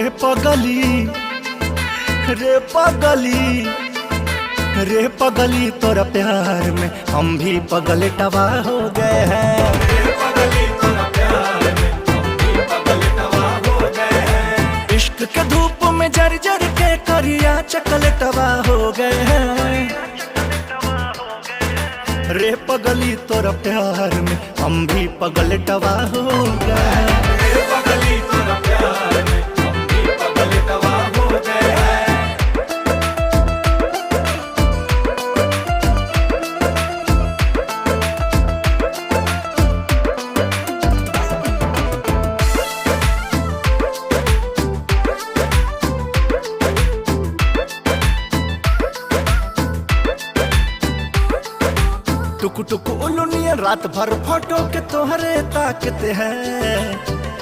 पगली, रे पगली, रे पगली तोरा प्यार में हम भी पगल टवा हो गए हैं। रे पगली तोरा प्यार में हम भी पगल टवा हो गए हैं। इश्क के धूप में जर जर के करिया चकल टवा हो गए हैं। रे पगली तोरा प्यार में हम भी पगल टवा हो गए हैं। रे पगली तोरा प्यार में हम भी पगल टवा हो गए हैं। टुक टुक उलुनिया रात भर फोटो के तोहरे ताकते हैं।